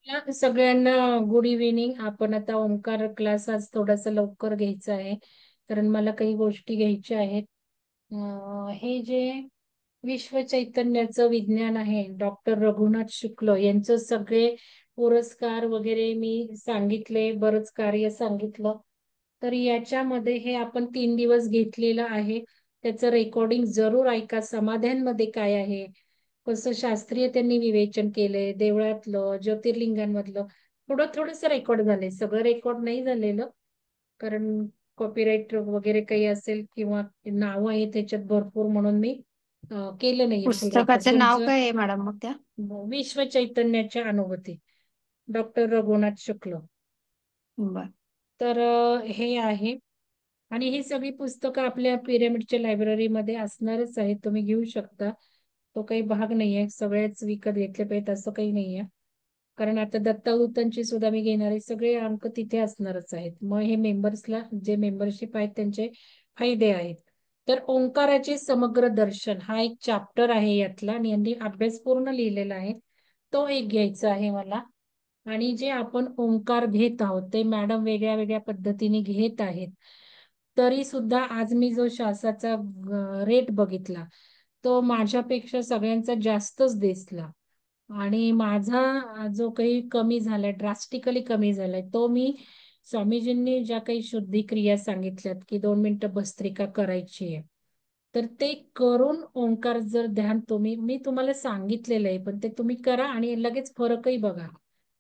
या सगळ्यांना good evening. आपण आता ओंकार क्लास आज थोडासा लवकर घ्यायचा आहे, कारण मला काही गोष्टी घ्यायच्या आहेत. हे जे विश्व चैतन्याचं विज्ञान आहे, डॉक्टर रघुनाथ शुक्ल यांचं सगळे पुरस्कार वगैरे मी सांगितले, बरंच कार्य सांगितलं. तर याच्यामध्ये हे आपण 3 दिवस घेतलेलं आहे. त्याचं रेकॉर्डिंग जरूर ऐका. समाध्यांमध्ये काय आहे, कसं शास्त्रीय त्यांनी विवेचन केलंय, देवळातलं, ज्योतिर्लिंगांमधलं थोडं थोडंसं रेकॉर्ड झालंय. सगळं रेकॉर्ड नाही झालेलं, कारण कॉपीराईट वगैरे काही असेल किंवा नाव आहे त्याच्यात भरपूर, म्हणून मी केलं नाहीये फुल रेकॉर्ड पुस्तकाचं नाव तुमचं. काय आहे मॅडम मग त्या? विश्व चैतन्याच्या अनुभूती, डॉक्टर रघुनाथ शुक्ल. बर. तर हे आहे. आणि ही सगळी पुस्तकं आपल्या पिरामिडच्या लायब्ररीमध्ये असणारच आहेत, तुम्ही घेऊ शकता. तो काही भाग नाहीये, सगळेच विकत घेतले पाहिजेत असं काही नाहीये. कारण आता दत्तावृत्तांची सुद्धा मी घेणार आहे, सगळे अंक तिथे असणारच आहेत. मग हे मेंबर्सला जे मेंबरशिप आहेत त्यांचे फायदे आहेत. तर ओंकाराचे समग्र दर्शन हा एक चॅप्टर आहे यातला, आणि यांनी अभ्यास पूर्ण लिहिलेला आहे. तो एक घ्यायचा आहे मला. आणि जे आपण ओंकार घेत आहोत ते मॅडम वेगळ्या वेगळ्या पद्धतीने घेत आहेत. तरी सुद्धा आज मी जो श्वासाचा रेट बघितला, तो माझ्यापेक्षा सगळ्यांचा जास्तच दिसला. आणि माझा जो काही कमी झालाय, ड्रास्टिकली कमी झालाय, तो मी स्वामीजींनी ज्या काही शुद्धी क्रिया सांगितल्यात की 2 मिनिटं भस्त्रिका करायची आहे, तर ते करून ओंकार जर ध्यान तुम्ही, मी तुम्हाला सांगितलेलं आहे, पण ते तुम्ही करा आणि लगेच फरकही बघा.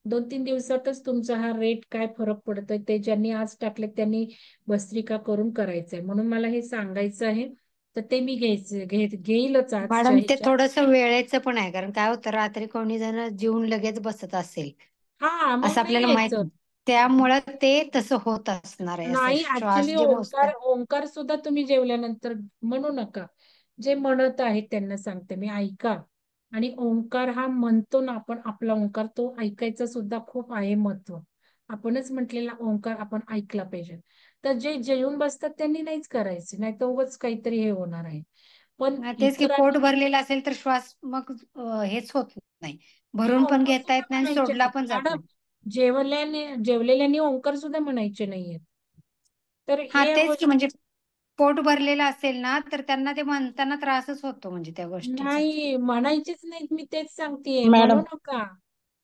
2-3 दिवसातच तुमचा हा रेट काय फरक पडतोय ते ज्यांनी आज टाकले त्यांनी भस्त्रिका करून करायचंय, म्हणून मला हे सांगायचं आहे. तर ते मी घेईलच आजच्या मॅडम ते ह्याच्यात. थोडस वेळेचं पण आहे, कारण काय होतं रात्री कोणी जण जेवून लगेच बसत असेल हा, मग असं नाही आपल्याला माहित घ्यायचं. नाही. त्यामुळं ते तसं होत असणार आहे, असं नाही, श्वास ऍक्च्युली जे ओंकार मोजतात. ओंकार सुद्धा तुम्ही जेवल्यानंतर म्हणू नका. जे म्हणत आहेत त्यांना सांगते मी, ऐका. आणि ओंकार हा म्हणतो ना आपण, आपला ओंकार तो ऐकायचा सुद्धा खूप आहे महत्व. आपणच म्हटलेला ओंकार आपण ऐकला पाहिजे. तर जे जेवून बसतात त्यांनी नाहीच करायचे, नाही तर उगाच काहीतरी हे होणार आहे. पण तेच की पोट इतरांनी भरलेलं असेल तर श्वास मग हेच होत नाही, भरून पण ओंकार घेता सुद्धा येत नाही आणि म्हणायचे सोडला नाहीत पण जात मॅडम. नाही. जेवलेल्याने ओंकार सुद्धा म्हणायचे नाहीयेत. तर हा हे तेच की, गोष्ट म्हणजे पोट भरलेलं असेल ना तर त्यांना ते म्हणताना त्रासच होतो म्हणजे त्या गोष्टीचा. नाही म्हणायचीच नाहीत, मी तेच सांगतेय, म्हणू मॅडम नका.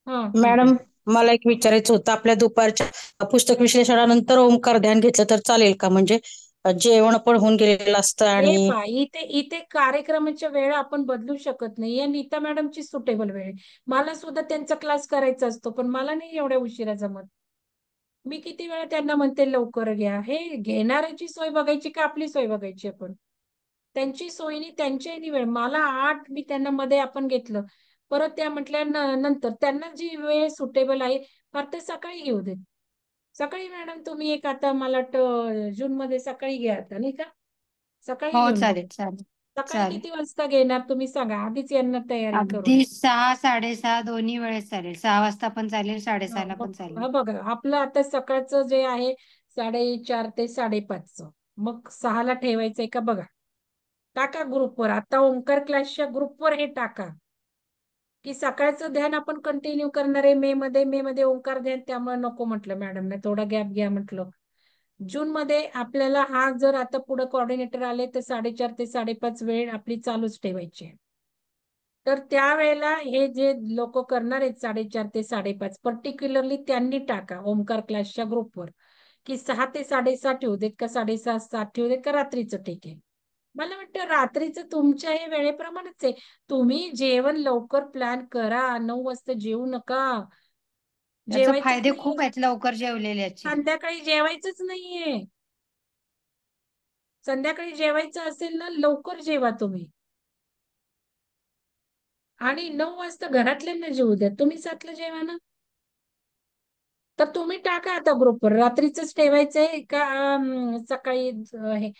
हा हा. मॅडम मला एक विचारायचं होतं, आपल्या दुपारच्या पुस्तक विश्लेषणानंतर ओंकार ध्यान घेतलं तर चालेल का? म्हणजे जेवण पण होऊन गेलेलं असतं हे आणि पहा, इथे इथे कार्यक्रमाच्या वेळा आपण बदलू शकत नाही. या नीता मॅडमची सुटेबल वेळ आहे. मला सुद्धा त्यांचा क्लास करायचा असतो, पण मला नाही एवढ्या उशिरा जमत. मी किती वेळा त्यांना म्हणते लवकर घ्या. हे घेणाऱ्याची सोय बघायची का आपली सोय बघायची आपण? त्यांची सोयीनी त्यांच्याही वेळ, मला 8 मी त्यांना मध्ये आपण घेतलं, परत त्या म्हटल्या नंतर त्यांना जी वेळ सुटेबल आहे फार तर सकाळी घेऊ देत. सकाळी मॅडम तुम्ही एक आता मला वाटतं जून मध्ये सकाळी घ्या आता, नाही का? सकाळी हो घेऊन बघ. चालेल चालेल. सकाळी चालेल. किती वाजता घेणार तुम्ही सांगा, आधीच यांना तयारी अगदी करून. 6 6:30 दोन्ही वेळेस चालेल, 6 वाजता पण चालेल, हा, 6:30ला पण मग चालेल. हा बघा, आपलं आता सकाळचं जे आहे 4:30 ते 5:30, मग 6ला ठेवायचंय का बघा. टाका ग्रुपवर, आता ओंकार क्लासच्या ग्रुपवर हे टाका की सकाळचं ध्यान आपण कंटिन्यू करणार आहे मे मध्ये ओंकार ध्यान, त्यामुळे नको म्हटलं मॅडमने, थोडा गॅप घ्या म्हटलं. जून मध्ये आपल्याला हा जर आता पुढे कोऑर्डिनेटर आले तर 4:30 ते 5:30 वेळ आपली चालूच ठेवायची आहे. तर त्यावेळेला हे जे लोक करणार आहेत 4:30 ते 5:30, पर्टिक्युलरली त्यांनी टाका ओमकार क्लासच्या ग्रुपवर की 6 ते 6:30 ठेवू देत का, 6:30 7 ठेवू देत का, रात्रीचं ठीक आहे. मला वाटतं रात्रीचं तुमच्या हे वेळेप्रमाणेच आहे. तुम्ही जेवण लवकर प्लॅन करा, 9 वाजता जेवू नका. त्याचे जेवायचंच फायदे नाहीये, खूप आहेत लवकर जेवलेल्याचे. संध्याकाळी जेवायचंच नाहीये. संध्याकाळी जेवायचं असेल ना, लवकर जेवा तुम्ही. आणि 9 वाजता घरातल्यांना जेवू द्या, तुम्ही 7ला जेवा ना. तर तुम्ही टाका आता ग्रुपवर, रात्रीच ठेवायचंय का सकाळी हे.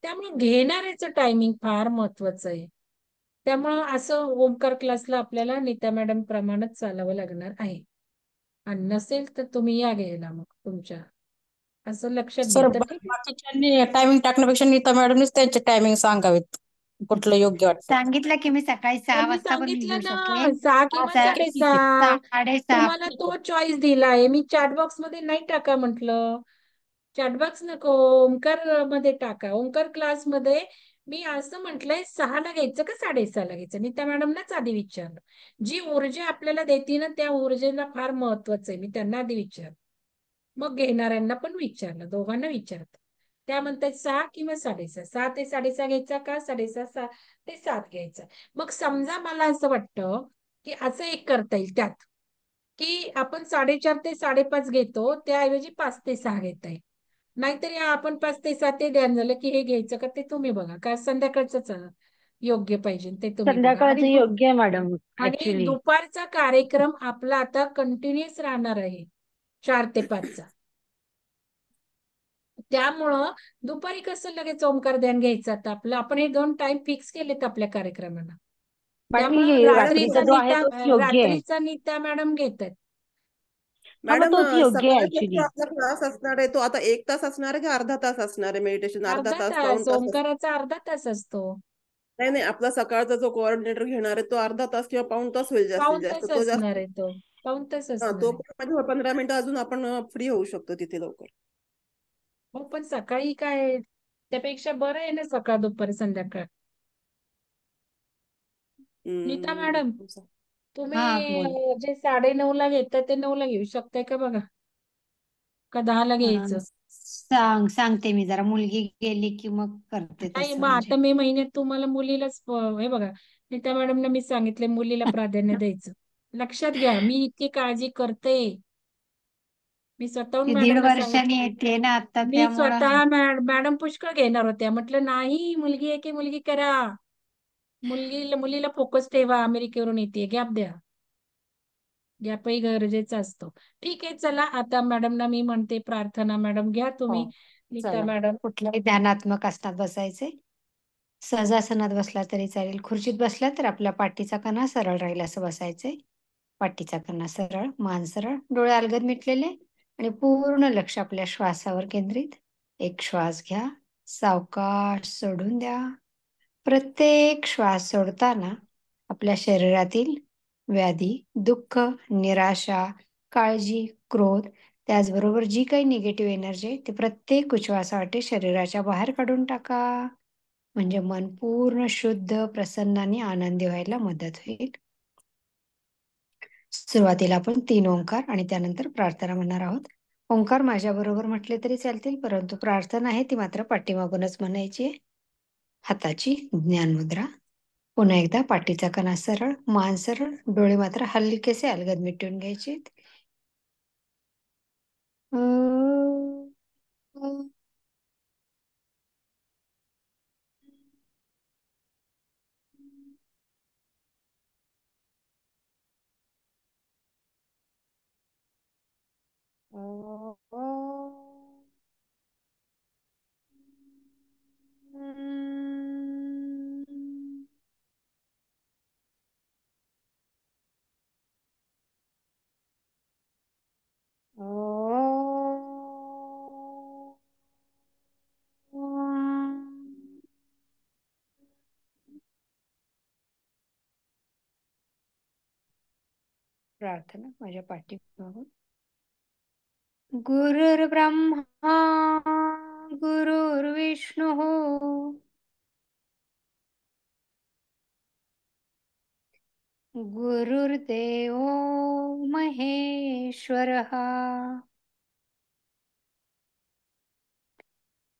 त्यामुळे घेणाऱ्याचं टायमिंग फार महत्वाचं आहे. त्यामुळं असं ओमकार क्लासला आपल्याला नीता मॅडम प्रमाणात चालावं लागणार आहे. आणि नसेल तर तुम्ही या घ्यायला मग तुमच्या, असं लक्षात घ्या सर तर ठीक आहे. बाकीच्यांनी टायमिंग टाकण्यापेक्षा नीता मॅडमनीच त्यांचे टायमिंग सांगावेत. कुठलं योग्य वाटतं? सांगितलं की मी सकाळी 6 मी वाजता पण सांगितलं निघू ना शकेन. 6 किंवा ठीक आहे. 6:30. 6:30. तुम्हाला तो चॉईस दिलाय. मी चॅटबॉक्स मध्ये नाही टाका म्हटलं. चॅटबॉक्स नको, ओंकार मध्ये टाका. ओंकार क्लास मध्ये मी असं म्हटलंय 6ला घ्यायचं का 6:30ला घ्यायचं. नीता मॅडमनाच आधी विचारलं. जी ऊर्जा आपल्याला देते ना त्या ऊर्जेला फार महत्वाचं आहे. मी त्यांना आधी विचारलं. मग घेणाऱ्यांना पण विचारलं, दोघांना विचारत. त्या म्हणतात 6 किंवा 6:30. 6 ते 6:30 घ्यायचा का 6:30 ते 7 घ्यायचा. मग समजा मला असं वाटतं की असं एक करता येईल त्यात, की आपण 4:30 ते 5:30 घेतो, त्याऐवजी 5 ते 6 घेता येईल. नाहीतर या आपण 5 ते 7 ते ध्यान झालं की हे घ्यायचं का ते तुम्ही बघा. का संध्याकाळचंच योग्य पाहिजे ते तुम्ही बघा. संध्याकाळचं योग्य आहे मॅडम आणि ऍक्च्युली. दुपारचा कार्यक्रम आपला आता कंटिन्युअस राहणार आहे 4 ते 5चा. त्यामुळं दुपारी कसं लगेच ओंकार ध्यान घ्यायचं आता आपलं. आपण हे 2 टाइम फिक्स केलेत आपल्या कार्यक्रमाला. बाकी त्यामुळं मॅडम रात्रीचा जो आहे तोच योग्य आहे. रात्रीचा नीता मॅडम घेतात. हा मग मॅडम तोच योग्य आहे सकाळचा जो ऍक्च्युली. आपला क्लास असणार आहे तो आता 1 तास असणार आहे की अर्धा तास असणार आहे? मेडिटेशन अर्धा अर्धा तास, पाऊण तास तास ओंकाराचा अर्धा तास असतो. नाही नाही, आपला सकाळचा जो कोऑर्डिनेटर घेणार आहे तो अर्धा तास किंवा पाऊण तास होईल जास्तीत पाऊण जास्त. तास तो जास्त असणार आहे तो. पाऊण तास हा, असणार तो आहे. पण म्हणजे 15 मिनिटं अजून आपण फ्री होऊ शकतो तिथे लवकर. हो पण सकाळी काय त्यापेक्षा बरं आहे ना सकाळ दुपार संध्याकाळ. नीता मॅडम हम्म. तुम्ही हा बोल. जे 9:30ला घेताय ते 9ला घेऊ शकताय का बघा. का 10ला घ्यायचं. सांगते मी जरा मुलगी गेली की मग करते नाही तसं मग म्हणजे. आता मे महिन्यात तुम्हाला मुलीलाच हे बघा. नीता मॅडमला मी सांगितले मुलीला प्राधान्य द्यायचं. लक्षात घ्या मी इतकी काळजी करते. मी स्वतःहून ती 1.5 मॅडमला वर्षांनी सांगितलं. येते ना आता मी त्यामुळं. स्वतः मॅडम पुष्कळ घेणार होत्या. म्हटलं नाही मुलगी आहे की मुलगी करा. मुलीला फोकस ठेवा. अमेरिकेवरून येते गॅप द्या. गॅपही गरजेचा असतो. ठीक आहे चला आता मॅडमना मी म्हणते प्रार्थना. मॅडम घ्या तुम्ही. हो नीता चला, मॅडम. कुठल्याही ध्यानात्मक आसनात बसायचे. सहजासनात बसला तरी चालेल. खुर्चीत बसला तर आपला पाठीचा कणा सरळ राहील असं बसायचंय. पाठीचा कणा सरळ, मान सरळ, डोळे अलगद मिटलेले आणि पूर्ण लक्ष आपल्या श्वासावर केंद्रित. एक श्वास घ्या, सावकाश सोडून द्या. प्रत्येक श्वास सोडताना आपल्या शरीरातील व्याधी, दुःख, निराशा, काळजी, क्रोध, त्याचबरोबर जी काही निगेटिव्ह एनर्जी आहे ते प्रत्येक उच्छ्वासावाटे शरीराच्या बाहेर काढून टाका. म्हणजे मन पूर्ण शुद्ध, प्रसन्न आणि आनंदी व्हायला मदत होईल. सुरुवातीला आपण 3 ओंकार आणि त्यानंतर प्रार्थना म्हणणार आहोत. ओंकार माझ्या बरोबर म्हटले तरी चालतील, परंतु प्रार्थना आहे ती मात्र पाठीमागूनच म्हणायची आहे. हाताची ज्ञान मुद्रा. पुन्हा एकदा पाठीचा कणा सरळ, मान सरळ, डोळे मात्र हलकेसे अलगद मिटून घ्यायचे. प्रार्थना माझ्या पाठीमागून. गुरुर्ब्रह्मा गुरुर्विष्णू गुरुर्देव महेश्वरः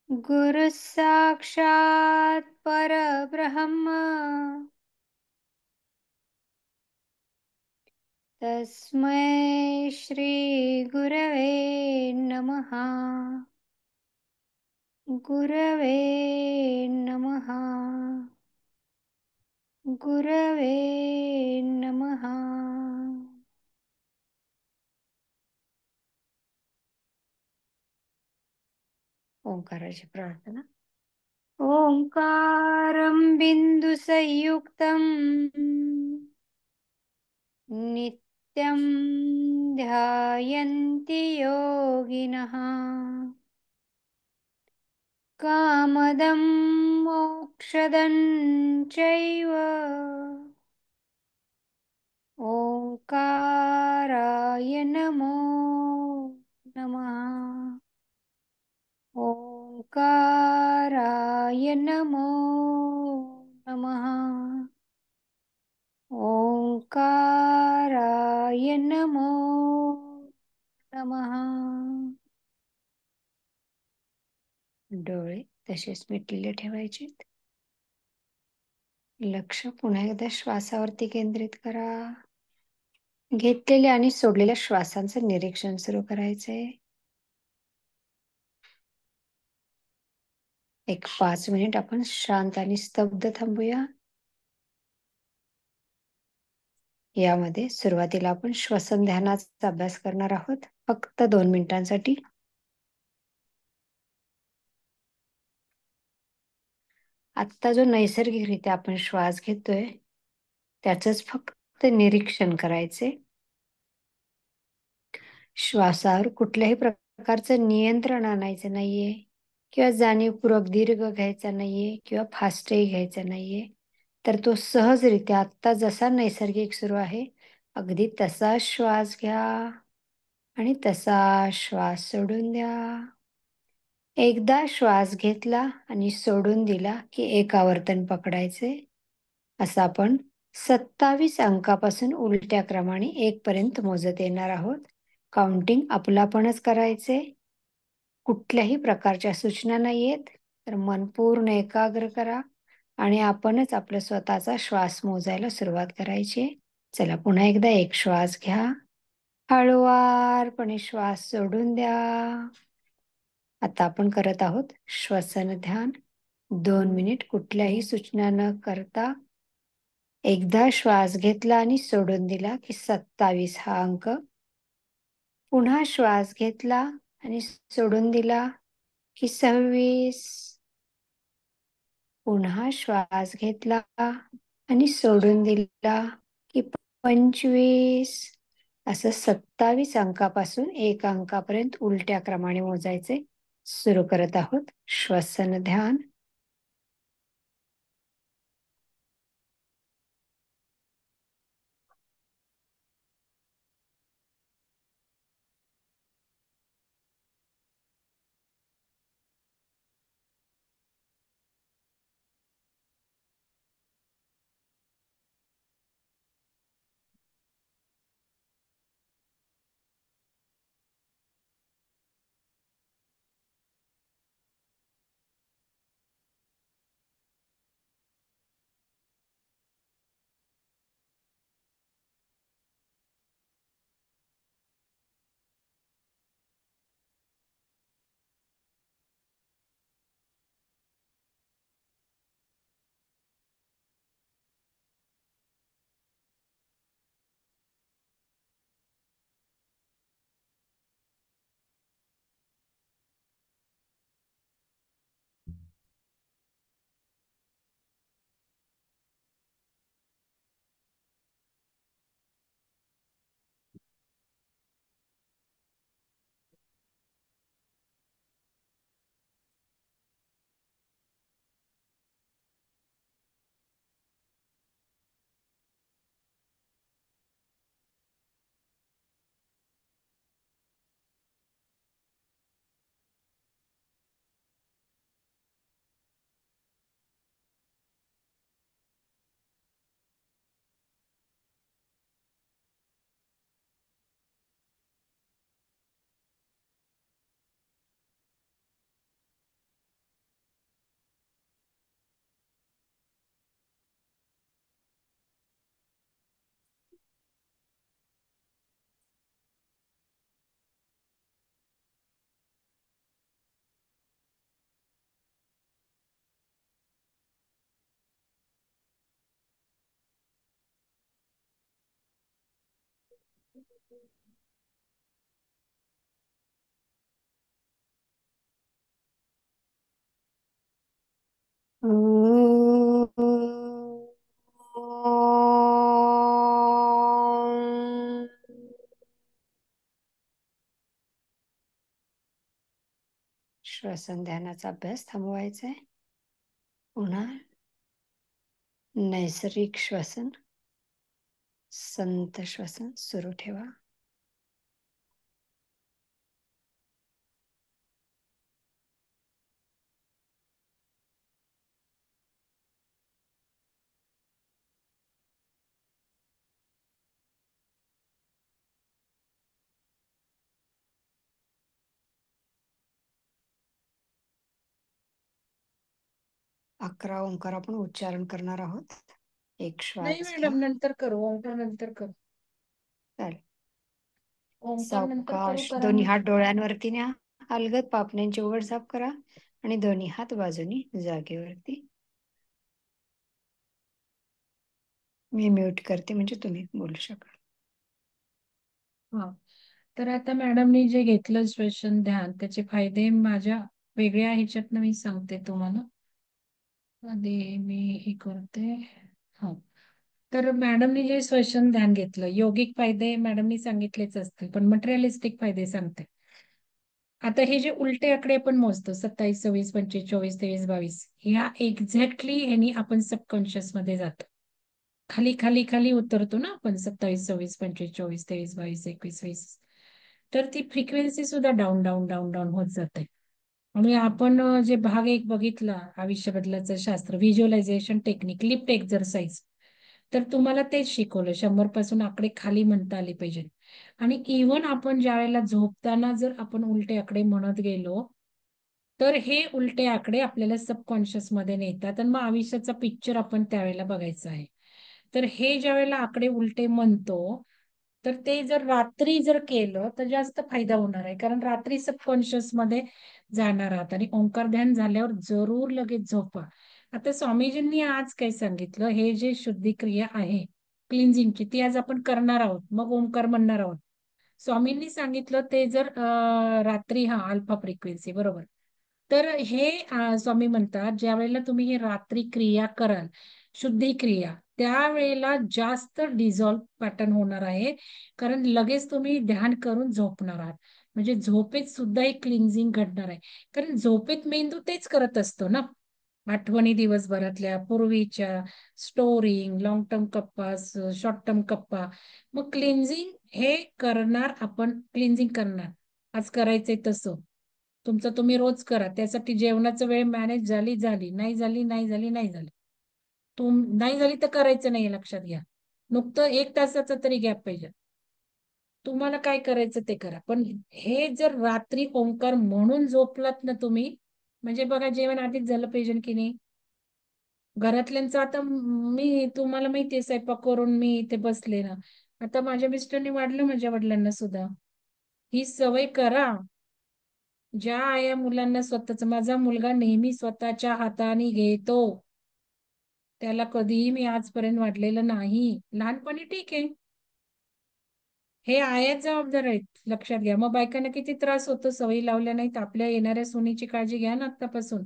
गुरुः साक्षात् परब्रह्म तस्मै श्री गुरवे नमः. गुरवे नमः. गुरवे नमः. ओंकाराची प्रार्थना. ओंकारं बिंदुसंयुक्तं नित्यं ध्यायन्ति योगिनः. कामदं मोक्षदं चैव ओंकाराय नमो नमः ओंकाराय नमो नमः ओंकाराय नमो नमः. डोळे तसेच मिटलेले ठेवायचे. लक्ष पुन्हा एकदा श्वासावरती केंद्रित करा. घेतलेल्या आणि सोडलेल्या श्वासांचं निरीक्षण सुरू करायचंय. एक 5 मिनिट आपण शांत आणि स्तब्ध थांबूया. यामध्ये सुरुवातीला आपण श्वसन ध्यानाचा अभ्यास करणार आहोत, फक्त 2 मिनिटांसाठी. आत्ता जो नैसर्गिकरित्या आपण श्वास घेतोय त्याचंच फक्त निरीक्षण करायचे. श्वासावर कुठल्याही प्रकारचं नियंत्रण आणायचं नाहीये किंवा जाणीवपूर्वक दीर्घ घ्यायचा नाहीये किंवा फास्टही घ्यायचा नाहीये. तर तो सहजरित्या आत्ता जसा नैसर्गिक सुरू आहे अगदी तसा श्वास घ्या आणि तसा श्वास सोडून द्या. एकदा श्वास घेतला आणि सोडून दिला की एक आवर्तन पकडायचे. असं आपण 27 अंकापासून उलट्या क्रमाने 1 पर्यंत मोजत येणार आहोत. काउंटिंग आपलापणच करायचे. कुठल्याही प्रकारच्या सूचना नाहीयेत, तर मन पूर्ण एकाग्र करा आणि आपणच आपला स्वतःचा श्वास मोजायला सुरुवात करायची. चला पुन्हा एकदा एक श्वास घ्या, हळुवारपणे श्वास सोडून द्या. आता आपण करत आहोत श्वसन ध्यान. 2 मिनिट कुठल्याही सूचना न करता एकदा श्वास घेतला आणि सोडून दिला की 27 हा अंक. पुन्हा श्वास घेतला आणि सोडून दिला की 26. पुन्हा श्वास घेतला आणि सोडून दिला की 25. असं 27 अंकापासून 1 अंकापर्यंत उलट्या क्रमाने मोजायचे. सुरू करत आहोत श्वसन ध्यान. श्वसन ध्यानाचा अभ्यास थांबवायचा आहे. पुन्हा नैसर्गिक श्वसन, संत श्वसन सुरू ठेवा. अकरा ओंकार आपण उच्चारण करणार आहोत. एक नाही श्वास घ्या. मॅडम, नंतर करू. ओंकार नंतर करू. चालेल. ओंकार नंतर करू सावकाश कारण दोन्ही हात डोळ्यांवरती न्या. अलगद पापण्यांची उघडझाप करा आणि दोन्ही हात बाजूनी जागेवरती. मी म्यूट करते म्हणजे तुम्ही बोलू शकाल. हा. तर आता मॅडमनी जे घेतलं श्वसन ध्यान, त्याचे फायदे माझ्या वेगळ्या ह्याच्यातनं मी सांगते तुम्हाला. आधी मी हे करते. हा. तर मॅडमनी जे श्वसन ध्यान घेतलं, योगिक फायदे मॅडमनी सांगितलेच असतील, पण मटेरियलिस्टिक फायदे सांगते. आता हे जे उलटे आकडे आपण मोजतो, 27, 26, 25, 24, 23, 22, ह्या एक्झॅक्टली ह्यानी आपण सबकॉन्शियस मध्ये जातो. खाली खाली खाली उतरतो ना आपण, 27, 26, 25, 24, 23, 22, 21, 20. तर ती फ्रिक्वेन्सी सुद्धा डाऊन डाऊन डाऊन डाऊन होत जाते. आणि आपण जे भाग एक बघितला आयुष्य बदलाचं शास्त्र, व्हिज्युअलायझेशन टेक्निक, लिफ्ट एक्झरसाइज, तर तुम्हाला तेच शिकवलं. 100 पासून आकडे खाली म्हणता आले पाहिजे. आणि इव्हन आपण ज्या वेळेला झोपताना जर आपण उलटे आकडे म्हणत गेलो, तर हे उलटे आकडे आपल्याला सबकॉन्शियस मध्ये नेतात आणि मग आयुष्याचा पिक्चर आपण त्यावेळेला बघायचा आहे. तर हे ज्या वेळेला आकडे उलटे म्हणतो, तर ते जर रात्री जर केलं तर जास्त फायदा होणार आहे, कारण रात्री सबकॉन्शियस मध्ये जाणार आहात. आणि ओंकार ध्यान झाल्यावर जरूर लगेच झोपा. आता स्वामीजींनी आज काय सांगितलं, हे जे शुद्धी क्रिया आहे क्लिन्झिंगची, ती आज आपण करणार आहोत, मग ओंकार म्हणणार आहोत. स्वामींनी सांगितलं ते जर रात्री, हा अल्फा फ्रिक्वेन्सी बरोबर. तर हे स्वामी म्हणतात, ज्या वेळेला तुम्ही हे रात्री क्रिया कराल, शुद्धी क्रिया, त्यावेळेला जास्त डिझॉल्व पॅटर्न होणार आहे, कारण लगेच तुम्ही ध्यान करून झोपणार आहात. म्हणजे झोपेत सुद्धा एक क्लिन्झिंग घडणार आहे, कारण झोपेत मेंदू तेच करत असतो ना, आठवणी दिवसभरातल्या पूर्वीच्या, स्टोरिंग, लॉंग टर्म गप्पा, शॉर्ट टर्म गप्पा. मग क्लिन्झिंग हे करणार आपण, क्लिन्झिंग करणार आज करायचंय तसं तुमचं तुम्ही रोज करा. त्यासाठी जेवणाचं वेळ मॅनेज झाली झाली, नाही झाली नाही झाली नाही झाली, नाही झाली तर करायचं नाही, लक्षात घ्या. नुकतं 1 तासाचा तरी गॅप पाहिजे. तुम्हाला काय करायचं ते करा, पण हे जर रात्री ओंकार म्हणून झोपलात ना तुम्ही, म्हणजे बघा जेवण आधीच झालं पाहिजे की नाही. घरातल्यांचं आता मी तुम्हाला माहितीये, स्वयंपाक करून मी इथे बसले ना, आता माझ्या मिस्टरने वाढलं माझ्या वडिलांना सुद्धा. ही सवय करा. ज्या आया मुलांना स्वतःच, माझा मुलगा नेहमी स्वतःच्या हाताने घेतो, त्याला कधीही मी आजपर्यंत वाढलेलं नाही. लहानपणी ठीक आहे, हे आयाच जबाबदार आहेत, लक्षात घ्या. मग बायकांना किती त्रास होतो सवयी लावल्या नाहीत. आपल्या येणाऱ्या सुनीची काळजी घ्या ना आतापासून,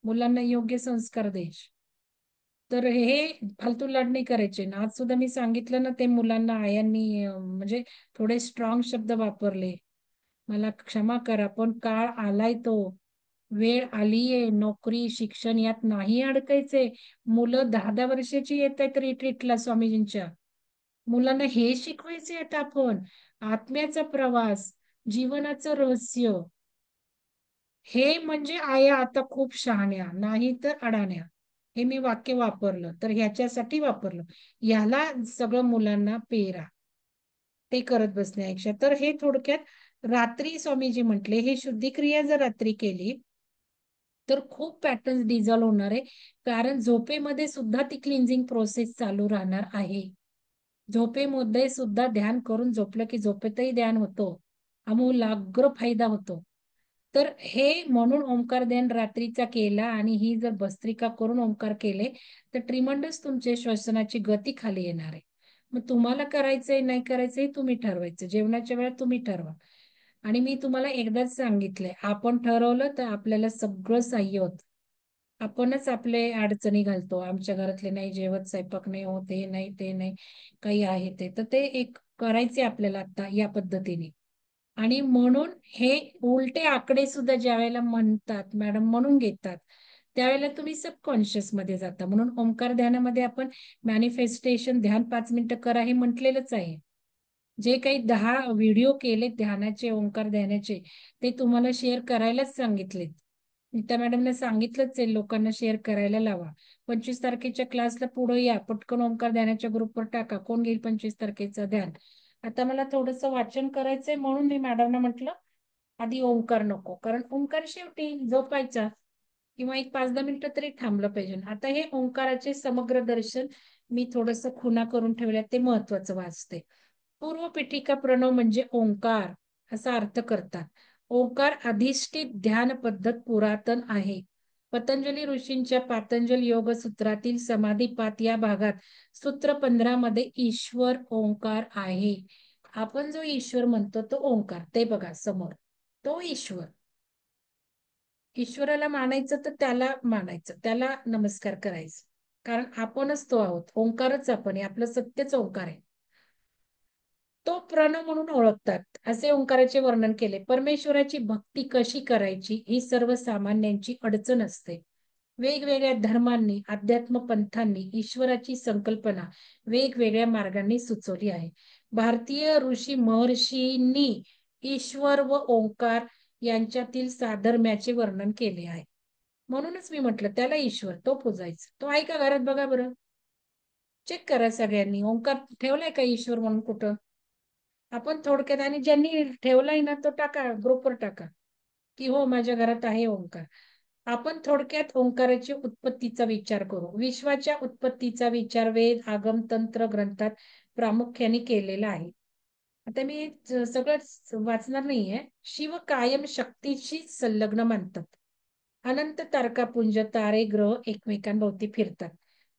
मुलांना योग्य संस्कार द्यायचे. तर हे फालतू लाड नाही करायचे ना. आज सुद्धा मी सांगितलं ना ते मुलांना, आयांनी म्हणजे थोडे स्ट्रॉंग शब्द वापरले, मला क्षमा करा, पण काळ आलाय तो, वेळ आलीये, नोकरी शिक्षण यात नाही अडकायचे. मुलं 10-10 वर्षाची येत आहेत रिट्रीटला स्वामीजींच्या. मुलांना हे शिकवायचे आता आपण, आत्म्याचा प्रवास, जीवनाचं रहस्य. हे म्हणजे आया आता खूप शहाण्या, नाही तर अडाण्या. हे मी वाक्य वापरलं तर ह्याच्यासाठी वापरलं. ह्याला सगळं मुलांना पेरा, ते करत बसण्यापेक्षा. तर हे थोडक्यात रात्री स्वामीजी म्हटले, हे शुद्धी क्रिया जर रात्री केली तर खूप पॅटर्न डिझॉल्व होणार आहे, कारण झोपेमध्ये सुद्धा ती क्लिन्झिंग प्रोसेस चालू राहणार आहे. झोपेमध्ये सुद्धा ध्यान करून झोपलं की झोपेतही ध्यान होतो, आमूलाग्र फायदा होतो. तर हे म्हणून ओंकार ध्यान रात्रीचा केला आणि ही जर भस्त्रिका करून ओंकार केले तर ट्रिमंडस तुमचे श्वसनाची गती खाली येणार आहे. मग तुम्हाला करायचंय नाही करायचंय तुम्ही ठरवायचं, जेवणाच्या वेळात तुम्ही ठरवा. आणि मी तुम्हाला एकदाच सांगितलंय, आपण ठरवलं तर आपल्याला सगळं सहाय्य होत. आपणच आपले अडचणी घालतो, आमच्या घरातले नाही जेवत, स्वयंपाक नाही होत, हे नाही ते नाही, काही आहे ते. तर ते एक करायचे आपल्याला आता या पद्धतीने. आणि म्हणून हे उलटे आकडे सुद्धा ज्या वेळेला म्हणतात मॅडम, म्हणून घेतात, त्यावेळेला तुम्ही सबकॉन्शियस मध्ये जाता. म्हणून ओंकार ध्यानामध्ये आपण मॅनिफेस्टेशन ध्यान 5 मिनिटं करा हे म्हटलेलंच आहे. जे काही 10 व्हिडिओ केले ध्यानाचे, ओंकार ध्यानाचे, ते तुम्हाला शेअर करायलाच सांगितलेत. नीता मॅडमने सांगितलंच आहे लोकांना शेअर करायला लावा. 25 तारखेच्या क्लासला पुढे या, पटकन ओंकार ध्यानाच्या ग्रुपवर टाका. कोण घेईल 25 तारखेचं ध्यान? आता मला थोडंसं वाचन करायचंय म्हणून मी मॅडमना म्हटलं आधी ओंकार नको, कारण ओंकार शेवटी झोपायचा किंवा एक 5-10 मिनिटं तरी थांबलं पाहिजे. आता हे ओंकाराचे समग्र दर्शन मी थोडंसं खुणा करून ठेवल्या, ते महत्वाचं वाचते. पूर्व पीठिका प्रणव म्हणजे ओंकार असा अर्थ करतात. ओंकार अधिष्ठित ध्यान पद्धत पुरातन आहे. पतंजली ऋषींच्या पातंजल योग सूत्रातील समाधीपात या भागात सूत्र 15 मध्ये ईश्वर ओंकार आहे. आपण जो ईश्वर म्हणतो तो ओंकार, ते बघा समोर, तो ईश्वर. ईश्वराला मानायचं तर त्याला मानायचं, त्याला नमस्कार करायचं, कारण आपणच तो आहोत. ओंकारच आपण आहे, आपलं सत्यच ओंकार आहे. तो प्रणव म्हणून ओळखतात. असे ओंकाराचे वर्णन केले. परमेश्वराची भक्ती कशी करायची ही सर्वसामान्यांची अडचण असते. वेगवेगळ्या धर्मांनी, अध्यात्म पंथांनी ईश्वराची संकल्पना वेगवेगळ्या मार्गांनी सुचवली आहे. भारतीय ऋषी महर्षींनी ईश्वर व ओंकार यांच्यातील साधर्म्याचे वर्णन केले आहे. म्हणूनच मी म्हटलं त्याला ईश्वर, तो पूजायचा. तो आहे का घरात? बघा बरं, चेक करा सगळ्यांनी. ओंकार ठेवलाय का ईश्वर म्हणून कुठं? आपण थोडक्यात, आणि ज्यांनी ठेवलाय ना तो टाका, ग्रुपवर टाका की हो माझ्या घरात आहे ओंकार. आपण थोडक्यात ओंकाराची उत्पत्तीचा विचार करू. विश्वाच्या उत्पत्तीचा विचार वेद, आगम, तंत्र ग्रंथात प्रामुख्याने केलेला आहे. आता मी सगळं वाचणार नाहीये. शिव कायम शक्तीशी संलग्न मानतात. अनंत तारकापुंज, तारे, ग्रह एकमेकांभोवती फिरतात.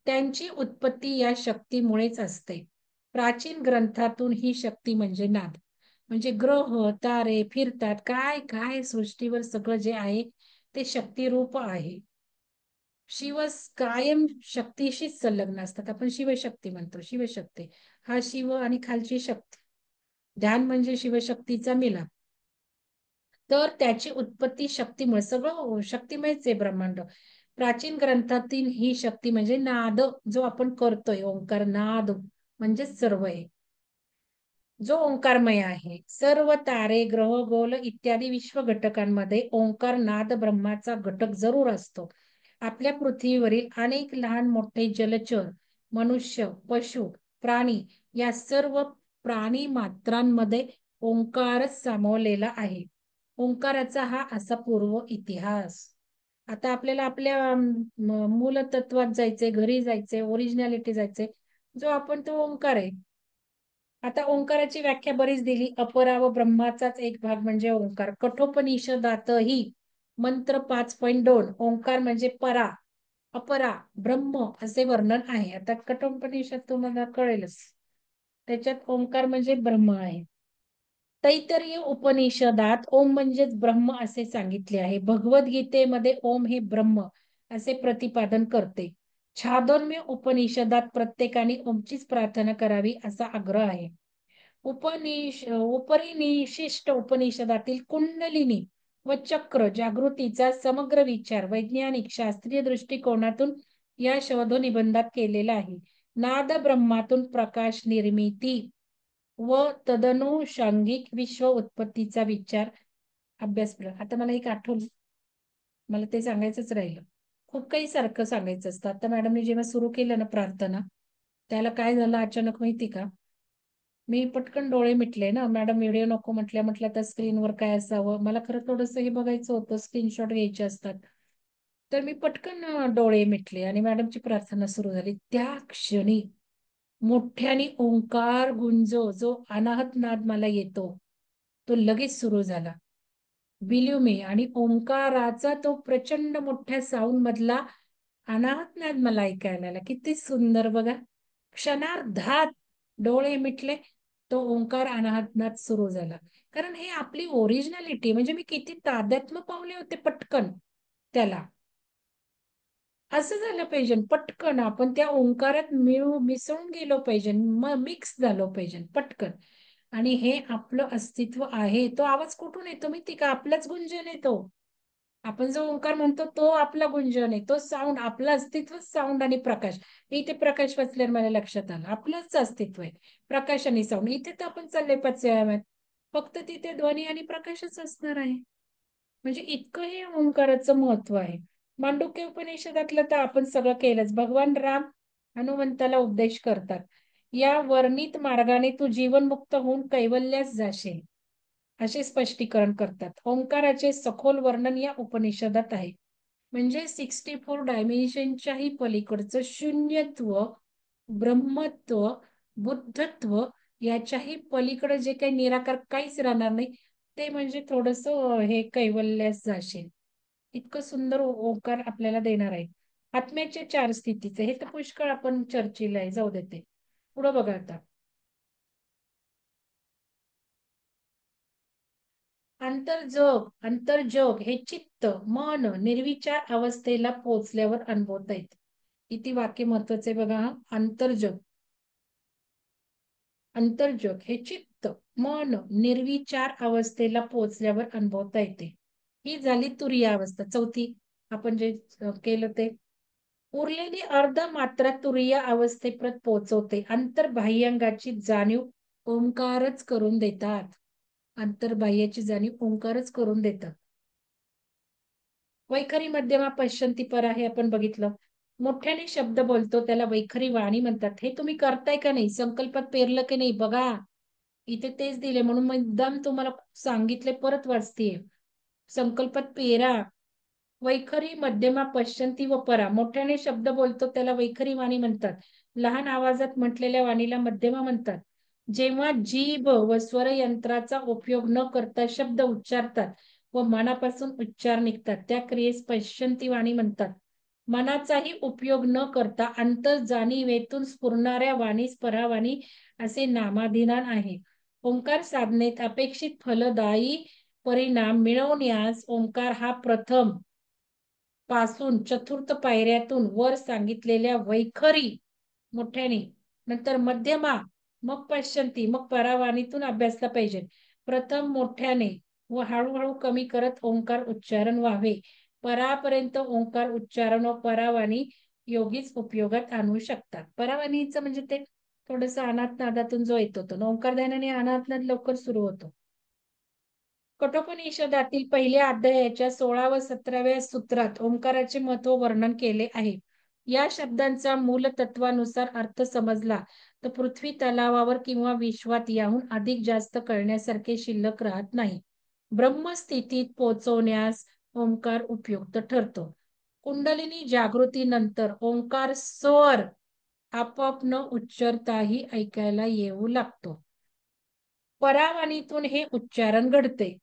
त्यांची उत्पत्ती या शक्तीमुळेच असते. प्राचीन ग्रंथातून ही शक्ती म्हणजे नाद, म्हणजे ग्रह, तारे फिरतात, काय काय सृष्टीवर सगळं जे आहे ते शक्तिरूप आहे. शिव कायम शक्तीशीच संलग्न असतात. आपण शिवशक्ती म्हणतो, शिवशक्ती हा शिव आणि खालची शक्ती. ध्यान म्हणजे शिवशक्तीचा मिलाप. तर त्याची उत्पत्ती शक्तीमुळे, सगळं शक्तिमयच आहे ब्रह्मांड. प्राचीन ग्रंथातील ही शक्ती म्हणजे नाद, जो आपण करतोय ओंकार, नाद म्हणजे सर्व आहे, जो ओंकारमय आहे. सर्व तारे, ग्रह, गोल इत्यादी विश्व घटकांमध्ये ओंकार नाद ब्रह्माचा घटक जरूर असतो. आपल्या पृथ्वीवरील अनेक लहान मोठे जलचर, मनुष्य, पशु, प्राणी या सर्व प्राणी मात्रांमध्ये ओंकारच सामावलेला आहे. ओंकाराचा हा असा पूर्व इतिहास. आता आपल्याला आपल्या मूलतत्वात जायचंय, घरी जायचंय, ओरिजिनॅलिटी जायचंय, जो आपण तो ओंकार आहे. आता ओंकाराची व्याख्या बरीच दिली. अपरा व ब्रह्माचाच एक भाग म्हणजे ओंकार. कठोपनिषदातही मंत्र 5.2 ओंकार म्हणजे परा, अपरा, ब्रह्म असे वर्णन आहे. आता कठोपनिषद तुम्हाला कळेलच, त्याच्यात ओंकार म्हणजे ब्रह्म आहे. तैत्तरीय उपनिषदात ओम म्हणजेच ब्रह्म असे सांगितले आहे. भगवद्गीतेमध्ये ओम हे ब्रह्म असे प्रतिपादन करते. छादोन्य उपनिषदात प्रत्येकाने ओमचीच प्रार्थना करावी असा आग्रह आहे. उपरिनिशिष्ट उपनिषदातील कुंडलिनी व चक्र जागृतीचा समग्र विचार वैज्ञानिक शास्त्रीय दृष्टिकोनातून या शोधनिबंधात केलेला आहे. नाद ब्रह्मातून प्रकाश निर्मिती व तदनुषंगिक विश्व उत्पत्तीचा विचार अभ्यास. आता मला एक आठवलं, मला ते सांगायचंच राहिलं. खूप काही सारखं सांगायचं असतं. आता मॅडमने जेव्हा सुरू केलं ना प्रार्थना, त्याला काय झालं अचानक माहिती का? मी पटकन डोळे मिटले ना. मॅडम व्हिडिओ नको म्हटलं तर स्क्रीनवर काय असावं, मला खरं थोडंसं हे बघायचं होतं, स्क्रीनशॉट घ्यायचे असतात. तर मी पटकन डोळे मिटले आणि मॅडमची प्रार्थना सुरू झाली. त्या क्षणी मोठ्याने ओंकार गुंजो, जो अनाहत नाद मला येतो तो लगेच सुरू झाला. Believe me. आणि ओंकाराचा तो प्रचंड मोठ्या साऊंड मधला अनाहत नाद मला ऐकायला आला. किती सुंदर बघा. क्षणार्धात डोळे मिटले, तो ओंकार अनाहत नाद सुरू झाला. कारण हे आपली ओरिजिनॅलिटी, म्हणजे मी किती तादात्म्य पावले होते पटकन त्याला. असं झालं पाहिजे पटकन, आपण त्या ओंकारात मिसळून गेलो पाहिजे, मिक्स झालो पाहिजे पटकन. आणि हे आपलं अस्तित्व आहे. तो आवाज कुठून येतो माहिती का? आपलाच गुंजन येतो. आपण जो ओंकार म्हणतो तो आपला गुंजन आहे, तो साऊंड, आपलं अस्तित्व साऊंड आणि प्रकाश. इथे प्रकाश वाचल्यावर मला लक्षात आलं, आपलंच अस्तित्व आहे प्रकाश आणि साऊंड. इथे तर आपण चालले 5 व्यायामात, फक्त तिथे ध्वनी आणि प्रकाशच असणार आहे. म्हणजे इतकं हे ओंकाराचं महत्व आहे. मांडुक्य उपनिषदातलं तर आपण सगळं केलंच. भगवान राम हनुमंताला उपदेश करतात, या वर्णित मार्गाने तू जीवनमुक्त होऊन कैवल्यास जाशील, असे स्पष्टीकरण करतात. ओंकाराचे सखोल वर्णन या उपनिषदात आहे. म्हणजे 64 डायमेन्शनच्याही पलीकडचं शून्यत्व, ब्रह्मत्व, बुद्धत्व, याच्याही पलीकडे जे काही निराकार काहीच राहणार नाही, ते म्हणजे थोडस हे कैवल्यास जाशील. इतकं सुंदर ओंकार आपल्याला देणार आहे. आत्म्याच्या 4 स्थितीचे हे तर पुष्कळ आपण चर्चेला आहे, जाऊ देते. पुढं बघा आता. अंतर्जग हे चित्त मन निर्विचार अवस्थेला पोहोचल्यावर अनुभवता येते. किती वाक्य महत्वाचे बघा. अंतर्जग हे चित्त मन निर्विचार अवस्थेला पोहोचल्यावर अनुभवता येते. ही झाली तुरीय अवस्था, चौथी आपण जे केलं ते. उरलेली अर्ध मात्रा तुरीय अवस्थेपर्यंत पोहोचवते. अंतर्बाह्यंगाची जाणीव ओंकारच करून देतात. अंतर्बाह्याची जाणीव ओंकारच करून देतात. वैखरी मध्यमा पश्चंती परा हे आपण बघितलं. मोठ्याने शब्द बोलतो त्याला वैखरी वाणी म्हणतात. हे तुम्ही करताय का नाही, संकल्पात पेरलं की नाही बघा. इथे तेच दिले म्हणून मग एकदम तुम्हाला सांगितले, परत वाचतेय. संकल्पात पेरा. वैखरी मध्यमा पश्चंती व परा. मोठ्याने शब्द बोलतो त्याला वैखरी वाणी म्हणतात. लहान आवाजात म्हटलेल्या वाणीला मध्यमा म्हणतात. जेव्हा जीभ व स्वर यंत्राचा उपयोग न करता शब्द उच्चारतात व मनापासून उच्चार निघतात त्या क्रियेस पश्चंती वाणी म्हणतात. मनाचाही उपयोग न करता अंतर्जाणीवेतून स्फुरणाऱ्या वाणीस परावाणी असे नामाभिधान आहे. ओंकार साधनेत अपेक्षित फलदायी परिणाम मिळवण्यास ओंकार हा प्रथम पासून चतुर्थ पायऱ्यातून वर सांगितलेल्या वैखरी मोठ्याने, नंतर मध्यमा, मग पश्चंती, मग परावाणीतून अभ्यासला पाहिजे. प्रथम मोठ्याने व हळूहळू कमी करत ओंकार उच्चारण व्हावे. परापर्यंत ओंकार उच्चारण व परावाणी योगीच उपयोगात आणू शकतात. परावाणीचं म्हणजे ते थोडस अनाथ नादातून जो येतो तो, ओंकार ध्यानाने अनाथ नाद लवकर सुरू होतो. कठोपनिषदातील पहिल्या अध्यायाच्या 16 व 17व्या सूत्रात ओंकाराचे महत्व वर्णन केले आहे. या शब्दांचा मूलतत्वानुसार अर्थ समजला तर पृथ्वी तलावावर किंवा विश्वात याहून अधिक जास्त कळण्यासारखे शिल्लक राहत नाही. ब्रह्मस्थितीत पोहोचवण्यास ओंकार उपयुक्त ठरतो. कुंडलिनी जागृतीनंतर ओंकार स्वर आपोआप न उच्चारताही ऐकायला येऊ लागतो. परावाणीतून हे उच्चारण घडते.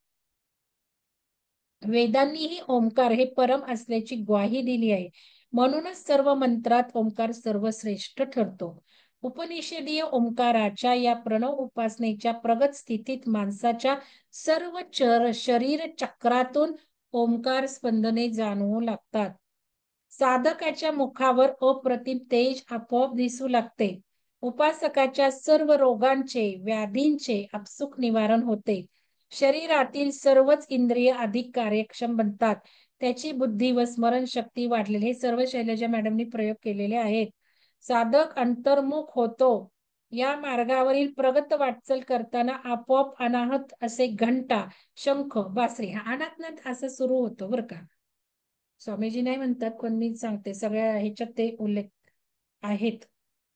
वेदांनीही ओंकार हे परम असल्याची ग्वाही दिली आहे. म्हणूनच सर्व मंत्रात ओंकार सर्वश्रेष्ठ ठरतो. उपनिषदीय ओंकाराच्या या प्रणव उपासनेच्या प्रगत स्थितीत माणसाच्या सर्व शरीर चक्रातून ओंकार स्पंदने जाणवू लागतात. साधकाच्या मुखावर अप्रतिम तेज आपोआप दिसू लागते. उपासकाच्या सर्व रोगांचे व्याधींचे आपसुक निवारण होते. शरीरातील सर्वच इंद्रिय अधिक कार्यक्षम बनतात. त्याची बुद्धी व स्मरणशक्ती वाढलेली. हे सर्व शैलजा मॅडमनी प्रयोग केलेले आहेत. साधक अंतर्मुख होतो. या मार्गावरील प्रगत वाटचाल करताना आपोआप अनाहत असे घंटा शंख बासरी हा अनाथनाथ असं सुरू होतो बरं का. स्वामीजी नाही म्हणतात पण मी सांगते, सगळ्या ह्याच्यात ते उल्लेख आहेत.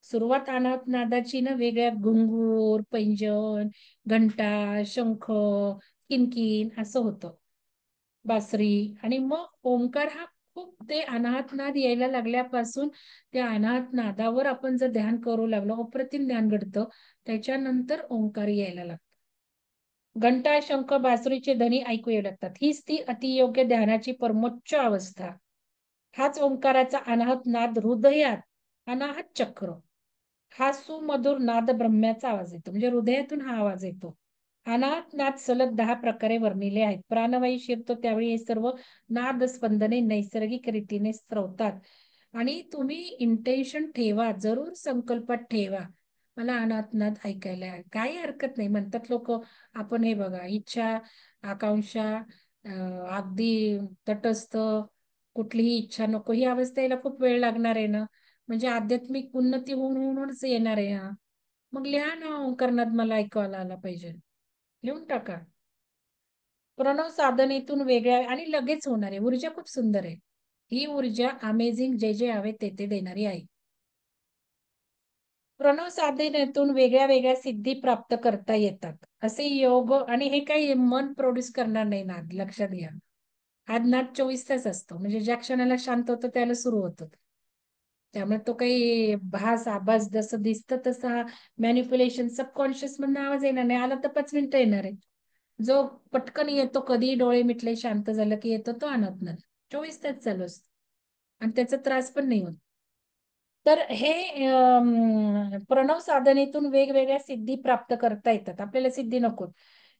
सुरुवात अनाहत नादाची ना वेगळ्या घुंगूर पैंजण घंटा शंख किनकिन असं होतं बासरी. आणि मग ओंकार हा खूप ते अनाहत नाद यायला लागल्यापासून त्या अनाहत नादावर आपण जर ध्यान करू लागलो अप्रतिम ध्यान घडतं. त्याच्यानंतर ओंकार यायला लागतो. घंटा शंख बासरीचे ध्वनी ऐकू येऊ लागतात. हीच ती अतियोग्य ध्यानाची परमोच्च अवस्था. हाच ओंकाराचा अनाहत नाद हृदयात अनाहत चक्र हा सुमधुर नाद ब्रह्म्याचा आवाज येतो. म्हणजे हृदयातून हा आवाज येतो. अनाहत नाद सलग 10 प्रकारे वर्णिले आहेत. प्राणवायू शिरतो त्यावेळी हे सर्व नाद स्पंदने नैसर्गिक रीतीने स्त्रवतात. आणि तुम्ही इंटेन्शन ठेवा, जरूर संकल्पात ठेवा, मला अनाहत नाद ऐकायला काही हरकत नाही. म्हणतात लोक आपण हे बघा इच्छा आकांक्षा अगदी तटस्थ, कुठलीही इच्छा नको, ही अवस्था यायला खूप वेळ लागणार आहे ना. म्हणजे आध्यात्मिक उन्नती होऊनच येणार आहे हा. मग लिहा ना ओंकारनाद, मला ऐकायला आला पाहिजे. लिहून टाका. प्रणव साधनेतून वेगळ्या आणि लगेच होणार आहे. ऊर्जा खूप सुंदर आहे. ही ऊर्जा अमेझिंग, जे जे हवे ते ते देणारी आहे. प्रणव साधनेतून वेगळ्या वेगळ्या सिद्धी प्राप्त करता येतात. असे योग, आणि हे काही मन प्रोड्यूस करणार नाही नाद, लक्षात घ्या. आज नाद 24 तास असतो, म्हणजे ज्या क्षणाला शांत होतं त्याला सुरू होतं. त्यामुळे तो काही आभास जसं दिसतं तसं हा मॅनिप्युलेशन, सबकॉन्शियस मधून आवाज येणार नाही. आला तर 5 मिनिटं येणार आहे. जो पटकन येतो, कधी डोळे मिटले शांत झालं की येतो, तो आणत नाही. 24 तास चालू असतो आणि त्याचा त्रास पण नाही होत. तर हे प्रणव साधनेतून वेगवेगळ्या सिद्धी प्राप्त करता येतात. आपल्याला सिद्धी नको.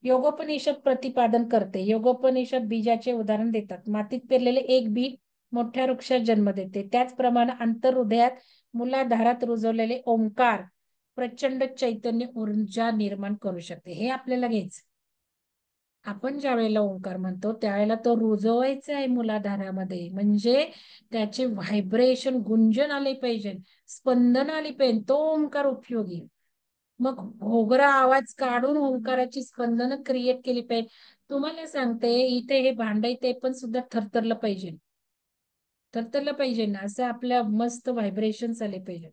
योगोपनिषद प्रतिपादन करते. योगोपनिषद बीजाचे उदाहरण देतात. मातीत पेरलेले एक बी मोठ्या वृक्षात जन्म देते. त्याचप्रमाणे अंतर्हृदयात मूलाधारात रुजवलेले ओंकार प्रचंड चैतन्य ऊर्जा निर्माण करू शकते. हे आपल्याला घ्यायचं. आपण ज्या वेळेला ओंकार म्हणतो त्यावेळेला तो रुजवायचा आहे मूलाधारामध्ये, म्हणजे त्याचे व्हायब्रेशन, गुंजन आले पाहिजे, स्पंदन आली पाहिजे, तो ओंकार उपयोगी. मग घोगरा आवाज काढून ओंकाराची स्पंदन क्रिएट केली पाहिजे. तुम्हाला सांगते, इथे हे भांडं ते पण सुद्धा थरथरलं पाहिजे. थरथरलं पाहिजे ना, असं आपल्या मस्त व्हायब्रेशन आले पाहिजे.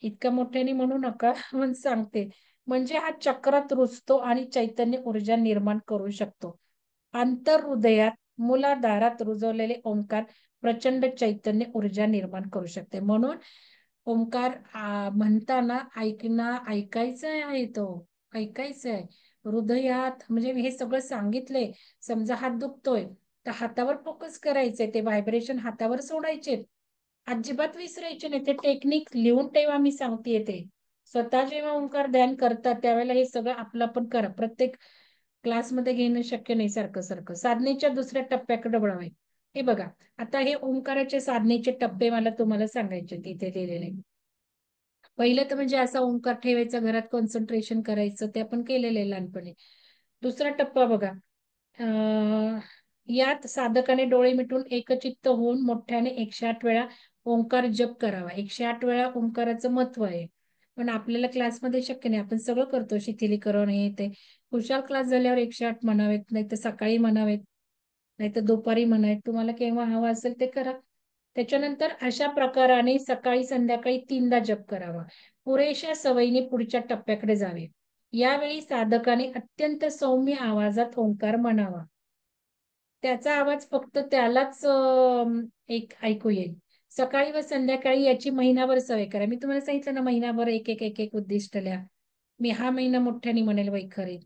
इतक्या मोठ्याने म्हणू नका, पण सांगते. म्हणजे हा चक्रात रुजतो आणि चैतन्य ऊर्जा निर्माण करू शकतो. आंतरहृदयात मूलाधारात रुजवलेले ओंकार प्रचंड चैतन्य ऊर्जा निर्माण करू शकते. म्हणून ओंकार म्हणताना ऐकायचं आहे, तो ऐकायचं आहे हृदयात. म्हणजे हे सगळं सांगितलंय. समजा हात दुखतोय तर हातावर फोकस करायचंय, ते व्हायब्रेशन हातावर सोडायचे, अजिबात विसरायचे नाही. ते टेक्निक लिहून ठेवा, मी सांगतेय ते. स्वतः जेव्हा ओंकार ध्यान करतात त्यावेळेला हे सगळं आपलं पण करा. प्रत्येक क्लासमध्ये घेणं शक्य नाही सारखं सारखं. साधनेच्या दुसऱ्या टप्प्याकडे वळावे. हे बघा, आता हे ओंकाराचे साधनेचे टप्पे मला तुम्हाला सांगायचे तिथे लिहिलेले. पहिलं तर म्हणजे असा ओंकार ठेवायचा, घरात कॉन्सन्ट्रेशन करायचं, ते आपण केलेलं आहे लहानपणी. दुसरा टप्पा बघा, यात साधकाने डोळे मिटून एकचित्त होऊन मोठ्याने 108 वेळा ओंकार जप करावा. 108 वेळा ओंकाराचं महत्व आहे, पण आपल्याला क्लासमध्ये शक्य नाही. आपण सगळं करतो, शिथिलीकरण हे ते. खुशाल क्लास झाल्यावर 108 म्हणावेत, नाही तर सकाळी म्हणावेत, नाही तर दुपारी म्हणावेत. तुम्हाला केव्हा हवं असेल ते करा. त्याच्यानंतर अशा प्रकाराने सकाळी संध्याकाळी 3दा जप करावा. पुरेशा सवयीने पुढच्या टप्प्याकडे जावे. यावेळी साधकाने अत्यंत सौम्य आवाजात ओंकार म्हणावा. त्याचा आवाज फक्त त्यालाच एक ऐकू येईल. सकाळी व संध्याकाळी याची महिनाभर सवय करा. मी तुम्हाला सांगितलं ना, महिनाभर एक एक एक एक उद्दिष्ट लिहा. मी हा महिना मोठ्याने म्हणेल वैखरीत,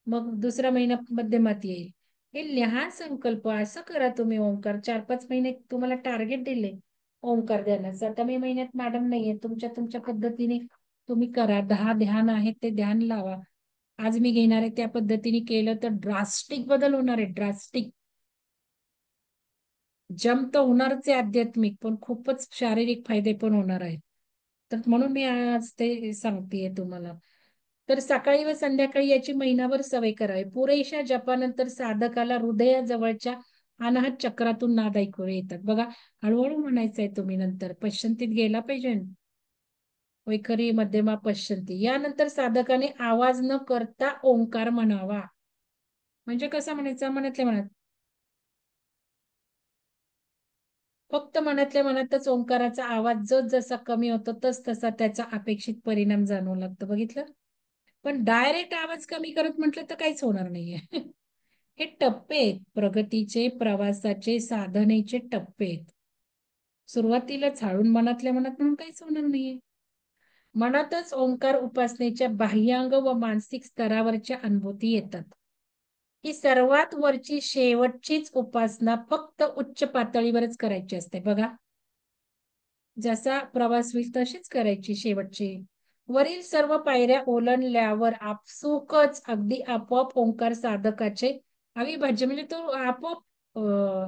मग दुसरा महिना मध्यमात येईल. हे लिहा संकल्प. असं करा तुम्ही ओंकार. 4-5 महिने तुम्हाला टार्गेट दिले ओंकार ध्यानाचं. आता मे महिन्यात मॅडम नाहीये, तुमच्या तुमच्या पद्धतीने तुम्ही करा. 10 ध्यान आहेत ते ध्यान लावा. आज मी घेणार आहे त्या पद्धतीने केलं तर ड्रास्टिक बदल होणार आहे. ड्रास्टिक जम्प तर होणारच आहे आध्यात्मिक, पण खूपच शारीरिक फायदे पण होणार आहेत. तर म्हणून मी आज ते सांगतेय तुम्हाला. तर सकाळी व संध्याकाळी याची महिनाभर सवय करावी. पुरेशा जपानंतर साधकाला हृदयाजवळच्या अनाहत चक्रातून नाद ऐकू येतात. बघा, हळूहळू म्हणायचंय तुम्ही. नंतर पश्चंतीत गेला पाहिजे, वैखरी, मध्यमा, पश्चंती. यानंतर साधकाने आवाज न करता ओंकार म्हणावा. म्हणजे कसा म्हणायचा? मनातल्या मनात, फक्त मनातल्या मनातच ओंकाराचा आवाज जस जसा कमी होतो तस तसा त्याचा अपेक्षित परिणाम जाणवू लागतो. बघितलं? पण डायरेक्ट आवाज कमी करत म्हटलं तर काहीच होणार नाहीये. हे टप्पे आहेत, प्रगतीचे, प्रवासाचे, साधनेचे टप्पे आहेत. सुरुवातीला झाडून मनातल्या मनात म्हणून काहीच होणार नाहीये. मनातच ओंकार उपासनेच्या बाह्यांग व मानसिक स्तरावरच्या अनुभूती येतात. ही सर्वात वरची शेवटचीच उपासना फक्त उच्च पातळीवरच करायची असते. बघा, जसा प्रवास होईल तशीच करायची शेवटची. वरील सर्व पायऱ्या ओलांडल्यावर आपसुकच अगदी आपोआप ओंकार साधकाचे अविभाज्य, म्हणजे तो आपोआप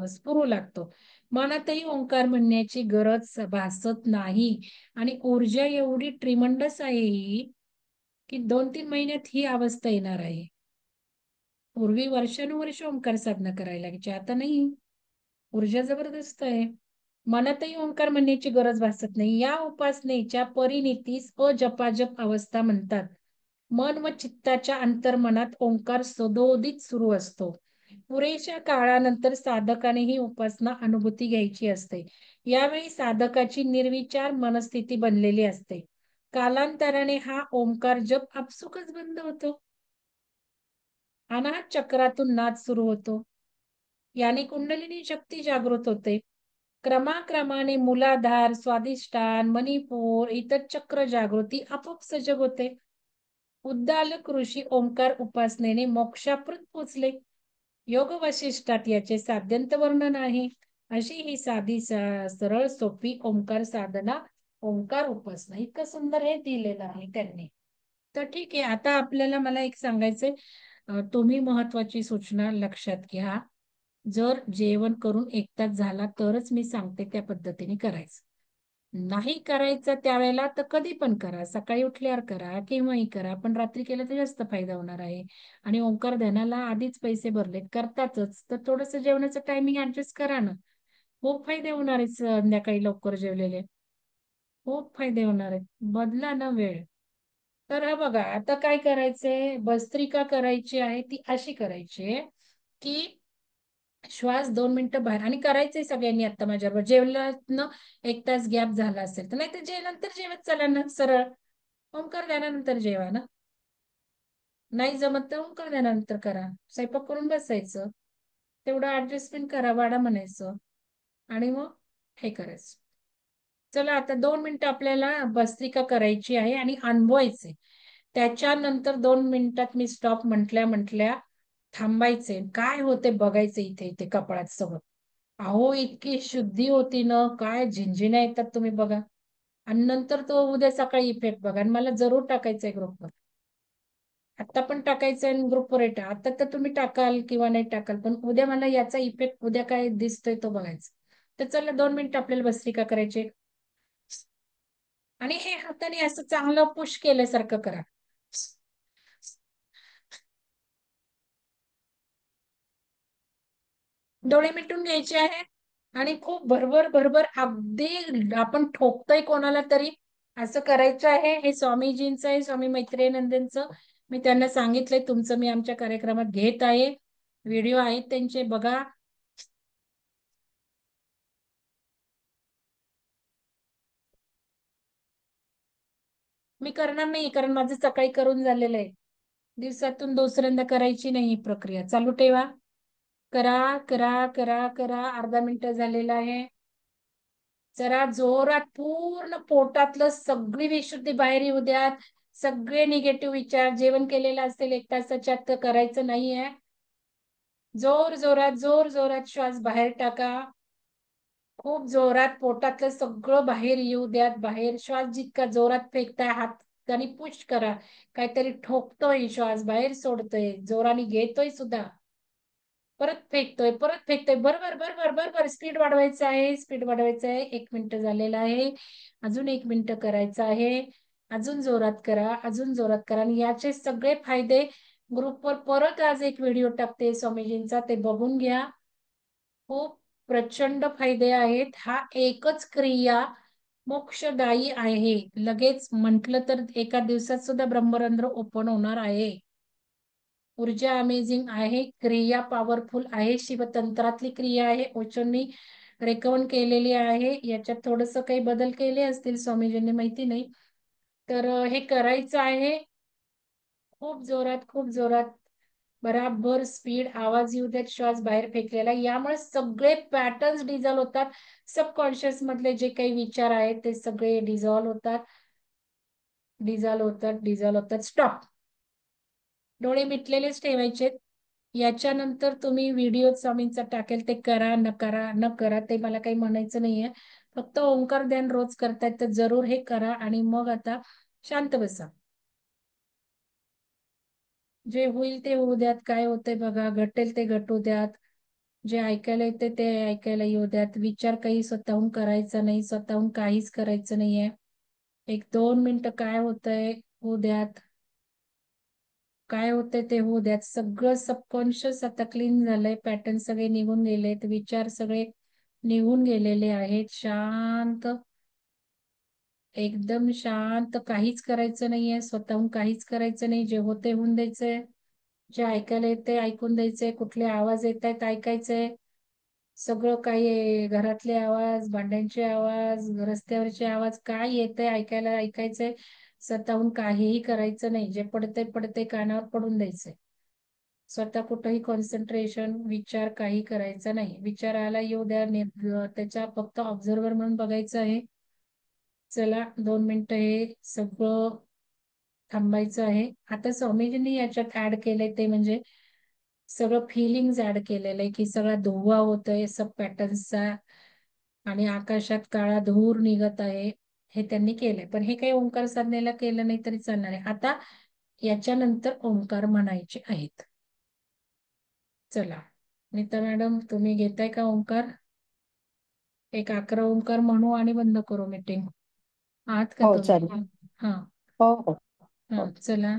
स्फुरू लागतो. मनातही ओंकार म्हणण्याची गरज भासत नाही. आणि ऊर्जा एवढी ट्रिमंडस आहे ही, की 2-3 महिन्यात ही अवस्था येणार आहे. पूर्वी वर्षानुवर्ष ओंकार साधना करायला लागायची, आता नाही. ऊर्जा जबरदस्त आहे. मनातही ओंकार म्हणण्याची गरज भासत नाही. या उपासनेच्या परिणितीस अजपाजप अवस्था म्हणतात. मन व चित्ताच्या अंतर्मनात ओंकार सदोदित सुरू असतो. पुरेशा काळानंतर साधकाने ही उपासना अनुभूती घ्यायची असते. यावेळी साधकाची निर्विचार मनस्थिती बनलेली असते. कालांतराने हा ओंकार जप आपसुकच बंद होतो. अनाहत चक्रातून नाद सुरू होतो. याने कुंडलिनी शक्ती जागृत होते. क्रमाक्रमाने मूलाधार, स्वाधिष्ठान, मणिपूर, इतर चक्र जागृती आपोआप सजग होते. उद्दालक ऋषी ओंकार उपासनेने मोक्षाप्रत पोचले. योग वशिष्ठात याचे साध्यंत वर्णन आहे. अशी ही साधी सरळ सोपी ओंकार साधना, ओंकार उपासना. इतकं सुंदर हे दिलेलं आहे त्यांनी. तर ठीक आहे, आता आपल्याला मला एक सांगायचंय, तुम्ही महत्वाची सूचना लक्षात घ्या. जर जेवण करून 1 तास झाला तरच मी सांगते त्या पद्धतीने करायचं. नाही करायचं त्यावेळेला तर कधी पण करा, सकाळी उठल्यावर करा, केव्हाही करा, पण रात्री केलं तर जास्त फायदा होणार आहे. आणि ओंकार ध्यानाला आधीच पैसे भरलेत, करतातच, तर थोडस जेवणाचं टायमिंग ऍडजस्ट करा ना. खूप फायदे होणार आहेत. संध्याकाळी लवकर जेवलेले खूप फायदे होणार आहेत. बदला ना वेळ. तर हा बघा, आता काय करायचंय, भस्त्रिका करायची आहे. ती अशी करायची आहे की श्वास 2 मिनिटं बाहेर, आणि करायचंय सगळ्यांनी आता माझ्याबरोबर. जेवल्यानं 1 तास गॅप झाला असेल तर, नाही तर नंतर जेवत चला ना सरळ. ओंकार ध्यानानंतर जेवा ना. नाही जमत तर ओंकार ध्यानानंतर करा. स्वयंपाक करून बसायचं, तेवढं ऍडजस्टमेंट करा, वाडा म्हणायचं, आणि मग हे करायचं. चला आता 2 मिनिटं आपल्याला भस्त्रिका करायची आहे आणि अनुभवायचे. त्याच्यानंतर 2 मिनिटात मी स्टॉप म्हटल्या थांबायचे. काय होते बघायचे. इथे इथे कपाळात सगळं. अहो इतकी शुद्धी होती ना, काय झिंझिण्या येतात तुम्ही बघा. आणि नंतर तो उद्या सकाळी इफेक्ट बघा. आणि मला जरूर टाकायचंय ग्रुपवर. आता पण टाकायचंय आणि ग्रुपवर येतं. आता तर तुम्ही टाकाल किंवा नाही टाकाल, पण उद्या मला याचा इफेक्ट उद्या काय दिसतोय तो बघायचा. तर चला 2 मिनिटं आपल्याला भस्त्रिका करायची. आणि हे हाताने असं चांगलं पुश केल्यासारखं करा. डोळे मिटून घ्यायचे आहे आणि खूप भरभर भरभर, अगदी आपण ठोकतोय कोणाला तरी असं करायचं आहे. हे स्वामीजींचं आहे, स्वामी मैत्रेयानंदांचं. मी त्यांना सांगितलंय तुमचं मी आमच्या कार्यक्रमात घेत आहे. व्हिडिओ आहेत त्यांचे, बघा. मी करणार नाही, कारण माझं सकाळी करून झालेलं आहे. दिवसातून दुसऱ्यांदा करायची नाही ही प्रक्रिया. चालू ठेवा. करा करा करा करा. अर्धा मिनिट झालेला आहे. जरा जोरात पूर्ण पोटातलं सगळी विशुद्धी बाहेर येऊ द्यात. सगळे निगेटिव्ह विचार, जेवण केलेलं असेल 1 तासाच्या आत तर करायचं नाहीये. जोर जोरात श्वास बाहेर टाका. खूप जोरात पोटातलं सगळं बाहेर येऊ द्यात. बाहेर श्वास जितका जोरात फेकताय, हात आणि पुश करा. काहीतरी ठोकतोय, श्वास बाहेर सोडतोय, जोराने घेतोय सुद्धा, परत फेकतोय, परत फेकतोय. बरोबर बरोबर बरोबर. स्पीड वाढवायचं आहे, स्पीड वाढवायचं आहे. 1 मिनिट झालेलं आहे. अजून 1 मिनिट करायचं आहे. अजून जोरात करा, अजून जोरात करा. आणि याचे सगळे फायदे ग्रुपवर परत आज एक व्हिडिओ टाकते स्वामीजींचा, ते बघून घ्या. खूप प्रचंड फायदे आहेत. हा एकच क्रिया मोक्षदायी आहे. लगेच म्हटलं तर एका दिवसात सुद्धा ब्रह्मरंध्र ओपन होणार आहे. ऊर्जा अमेझिंग आहे. क्रिया पॉवरफुल आहे. शिवतंत्रातली क्रिया आहे. ओशोंनी रेकमेंड केलेली आहे. याच्यात थोडस काही बदल केले असतील स्वामीजींनी, माहिती नाही. तर हे करायचं आहे. खूप जोरात, खूप जोरात, बराबर स्पीड, आवाज येऊ देत, श्वास बाहेर फेकलेला. यामुळे सगळे पॅटर्न्स डिझॉल्व्ह होतात. सबकॉन्शियस मधले जे काही विचार आहेत ते सगळे डिझॉल्व्ह होतात, डिझॉल्व्ह होतात, डिझॉल्व्ह होतात. स्टॉप. डोळे मिटलेलेच ठेवायचे. याच्यानंतर तुम्ही व्हिडिओ स्वामींचा टाकेल ते करा, न करा, न करा, ते मला काही म्हणायचं नाहीये. फक्त ओंकार ध्यान रोज करतायत तर जरूर हे करा. आणि मग आता शांत बसा. जे होईल ते होऊ द्यात. काय होतंय बघा, घटेल ते घटू द्यात. जे ऐकायला येते ते ऐकायला येऊ द्यात. विचार काही स्वतःहून करायचा नाही, स्वतःहून काहीच करायचं नाहीये. 1-2 मिनिटं काय होतंय होऊ द्यात. काय होतंय ते होऊ द्यात. सगळं सबकॉन्शियस आता क्लीन झालंय, पॅटर्न सगळे निघून गेलेत, विचार सगळे निघून गेलेले आहेत. शांत, एकदम शांत, काहीच करायचं नाहीये, स्वतःहून काहीच करायचं नाही. जे होते होऊन द्यायचंय, जे ऐकायला येते ऐकून द्यायचंय, कुठले आवाज येत आहेत ऐकायचंय. सगळं काही आहे, घरातले आवाज, भांड्यांचे आवाज, रस्त्यावरचे आवाज, काय येतंय ऐकायला ऐकायचंय. स्वतःहून काहीही करायचं नाही. जे पडतंय पडतंय, कानावर पडून द्यायचंय. स्वतः कुठंही कॉन्सन्ट्रेशन, विचार काही करायचा नाही. विचाराला येऊ द्या, त्याच्या फक्त ऑब्झर्वर म्हणून बघायचं आहे. चला 2 मिनिटं हे सगळं थांबायचं आहे. आता स्वामीजींनी याच्यात ऍड केलंय ते म्हणजे सगळं फिलिंग्स ऍड केलेलं आहे, की सगळा धुव्वा होतोय सब पॅटर्न्सचा आणि आकाशात काळा धूर निघत आहे, हे त्यांनी केलंय. पण हे काही ओंकार साधनेला केलं नाही तरी चालणार आहे. आता याच्यानंतर ओंकार म्हणायचे आहेत. चला नीता मॅडम, तुम्ही घेताय का ओंकार? एक 11 ओंकार म्हणू आणि बंद करू मीटिंग. आहात का हो तुम्ही? चालेल. हा हो हो हा, हो. चला.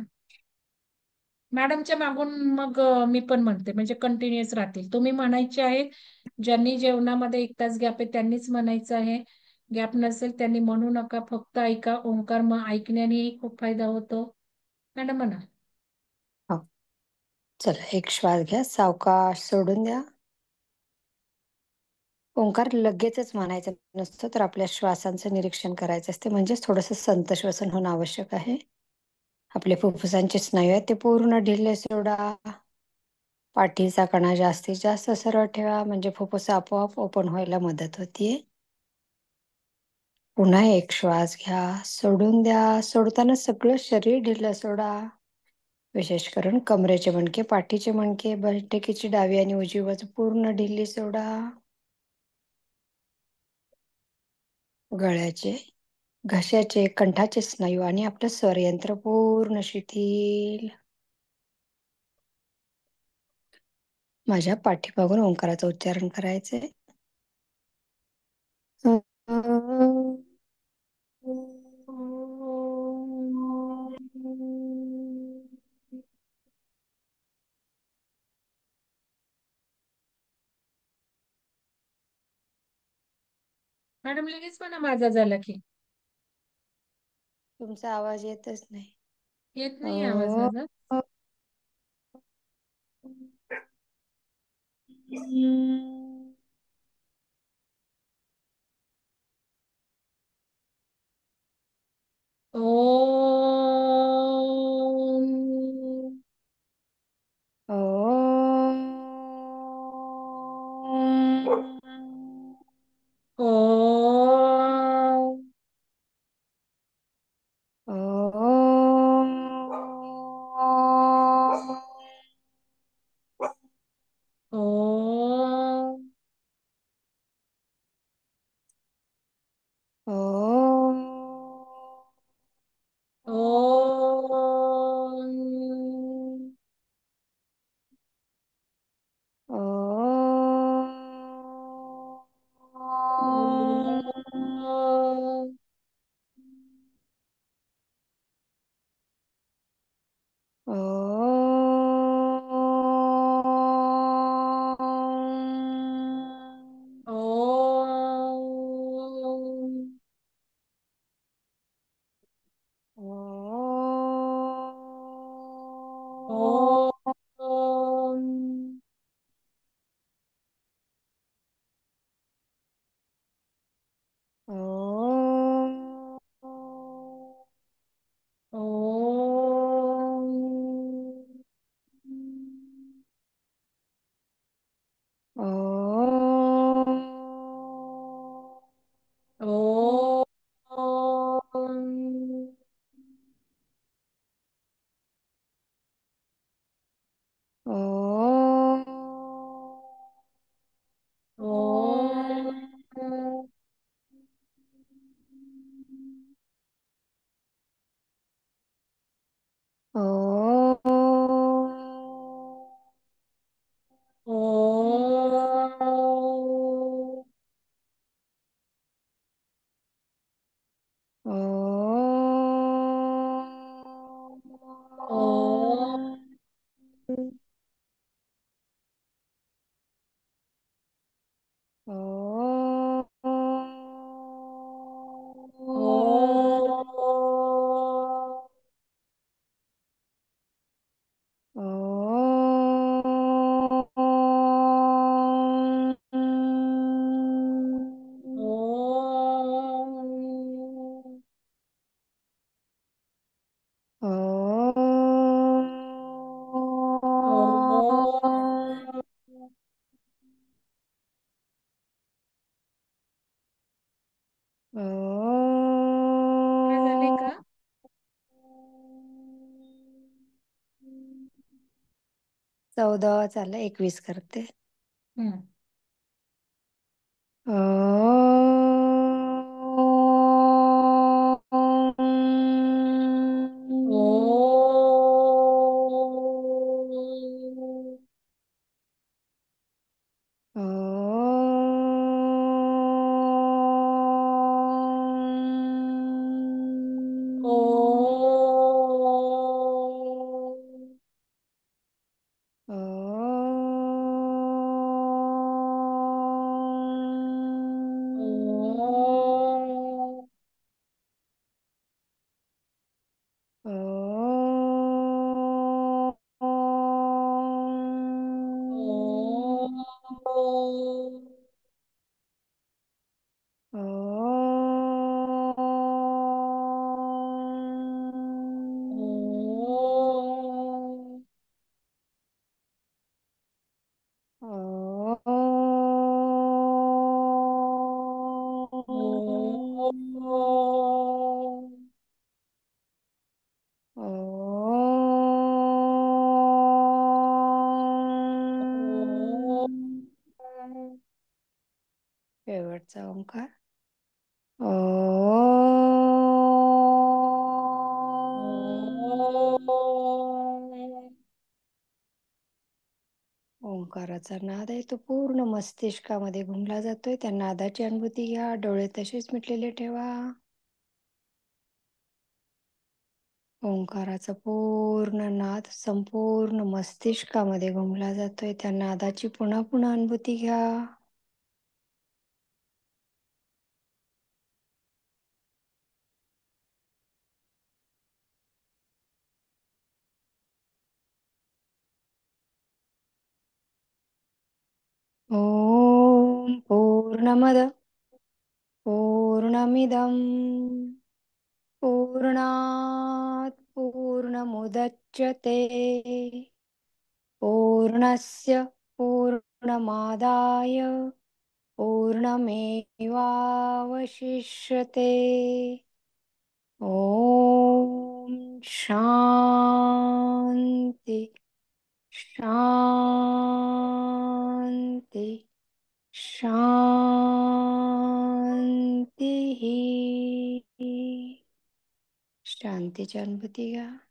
मॅडमच्या मागून मग मी पण म्हणते, म्हणजे कंटिन्युअस राहतील. तुम्ही म्हणायचे आहेत. ज्यांनी जेवणामध्ये 1 तास गॅप आहे त्यांनीच म्हणायचं आहे. गॅप नसेल त्यांनी म्हणू नका, फक्त ऐका. ओंकार मग ऐकण्यानेही खूप फायदा होतो. मॅडम म्हणा. हो. चला, एक श्वास घ्या, सावकाश सोडून द्या. ओंकार लगेचच म्हणायचं नसतं, तर आपल्या श्वासांचं निरीक्षण करायचं असते. म्हणजेच थोडंसं संत श्वसन होणं आवश्यक आहे. आपले फुफ्फुसांचे स्नायू आहेत ते पूर्ण ढिले सोडा. पाठीचा कणा जास्तीत जास्त सरळ ठेवा, म्हणजे फुफ्फुस आपोआप ओपन व्हायला मदत होतीये. पुन्हा एक श्वास घ्या, सोडून द्या. सोडताना सगळं शरीर ढिलं सोडा. विशेष करून कमरेचे मणके, पाठीचे मणके, बैठकीची डावी आणि उजवी बाजू पूर्ण ढिली सोडा. गळ्याचे, घशाचे, कंठाचे स्नायू आणि आपलं स्वरयंत्र पूर्ण शिथिल. माझ्या पाठीमागून ओंकाराचं उच्चारण करायचंय. मॅडम लगेच म्हणा माझा झाला की. तुमचा आवाज येतच नाही. येत नाही आवाज माझा. ओम. ओम. ओम. ओम. ओम. ओम. ओम. ओम. ओम. झाले का? 14 चाललं, 21 करते. हम्म. शेवटचा ओंकार. ओंकाराचा नाद आहे तो पूर्ण मस्तिष्कामध्ये घुमला जातोय. त्या नादाची अनुभूती घ्या. डोळे तसेच मिटलेले ठेवा. ओंकाराचा पूर्ण नाद संपूर्ण मस्तिष्कामध्ये घुमला जातोय. त्या नादाची पुन्हा पुन्हा अनुभूती घ्या. ओम पूर्णमद पूर्णमिदं पूर्णात् पूर्णमुदच्यते पूर्णस्य पूर्णमादाय पूर्णमेवावशिष्यते. ओम शांती शांती शांती. शांतीची अनुभूती घ्या.